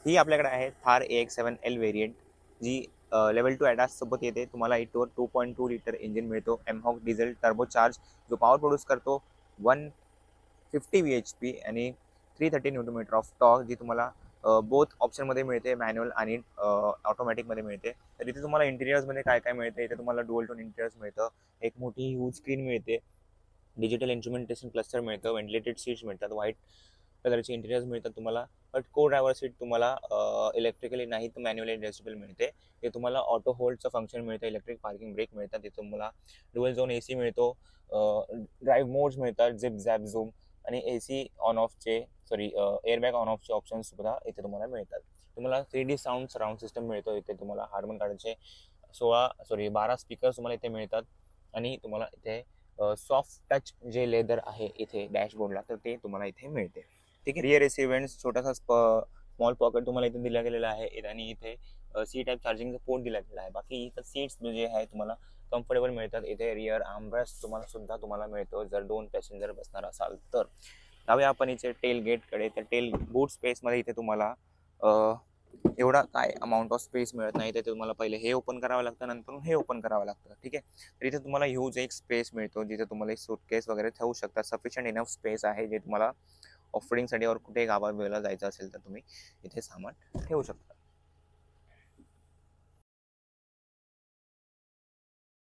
ही आपल्याकडे आहे Thar AX7L variant, जी level 2 ADAS सोबत येते. तुम्हाला इटोर 2.2 लिटर इंजिन मिळतो, एमहॉक डिझेल टर्बो चार्ज, जो पॉवर प्रोड्यूस करतो 150 VHP आणि 330 न्यूटन ऑफ टॉर्क, जी तुम्हाला बोथ ऑप्शनमध्ये मिळते, मॅन्युअल आणि ऑटोमॅटिकमध्ये मिळते. तर इथे तुम्हाला इंटिरियर्समध्ये काय काय मिळते, इथे तुम्हाला डुअल टोन इंटिरियर्स मिळतं, एक मोठी ह्यूज स्क्रीन मिळते, डिजिटल इन्स्ट्रुमेंटेशन क्लस्टर मिळतं, व्हेंटिलेटेड सीट्स मिळतात, व्हाईट कलरचे इंटिरियर्स मिळतात तुम्हाला. बट को ड्रायव्हर सीट तुम्हाला इलेक्ट्रिकली नाही तर मॅन्युअली ॲडजस्टेबल मिळते. ते तुम्हाला ऑटो होल्डचं फंक्शन मिळतं, इलेक्ट्रिक पार्किंग ब्रेक मिळतात, ते तुम्हाला डुअल झोन AC मिळतो, ड्राईव्ह मोड्स मिळतात, झिप झॅप झूम आणि AC ऑन ऑफचे एअरबॅग ऑन ऑफचे ऑप्शन्स सुद्धा इथे तुम्हाला मिळतात. तुम्हाला 3D साऊंड सराउंड सिस्टम मिळतो, इथे तुम्हाला हार्मन कार्डचे 12 स्पीकर्स तुम्हाला इथे मिळतात आणि तुम्हाला इथे सॉफ्ट टच जे लेदर आहे इथे डॅशबोर्डला, तर ते तुम्हाला इथे मिळते. ठीक आहे. रिअर AC इव्हेंट्स, छोटासा स्मॉल पॉकेट तुम्हाला इथे दिला गेलेला आहे आणि इथे सी टाईप चार्जिंगचा पोर्ट दिला गेला आहे. बाकी इथं सीट्स जे आहे तुम्हाला कम्फर्टेबल मिळतात. इथे रिअर आर्मरेस्ट तुम्हाला मिळतो जर 2 पॅसेंजर बसणार असाल तर. जाऊया आपण इथे टेल गेटकडे. तर टेल बूट स्पेसमध्ये इथे तुम्हाला एवढा काय अमाऊंट ऑफ स्पेस मिळत नाही. तर तुम्हाला पहिले हे ओपन करावं लागतं, नंतर हे ओपन करावं लागतं. ठीक आहे. तर इथे तुम्हाला ह्यूज एक स्पेस मिळतो, जिथे तुम्हाला एक सूटकेस वगैरे ठेवू शकता. सफिशियंट इनफ स्पेस आहे, जे तुम्हाला ऑफ रोडिंगसाठी और कुठे गावाबिवाला जायचं असेल तर तुम्ही इथे सामान ठेवू शकता.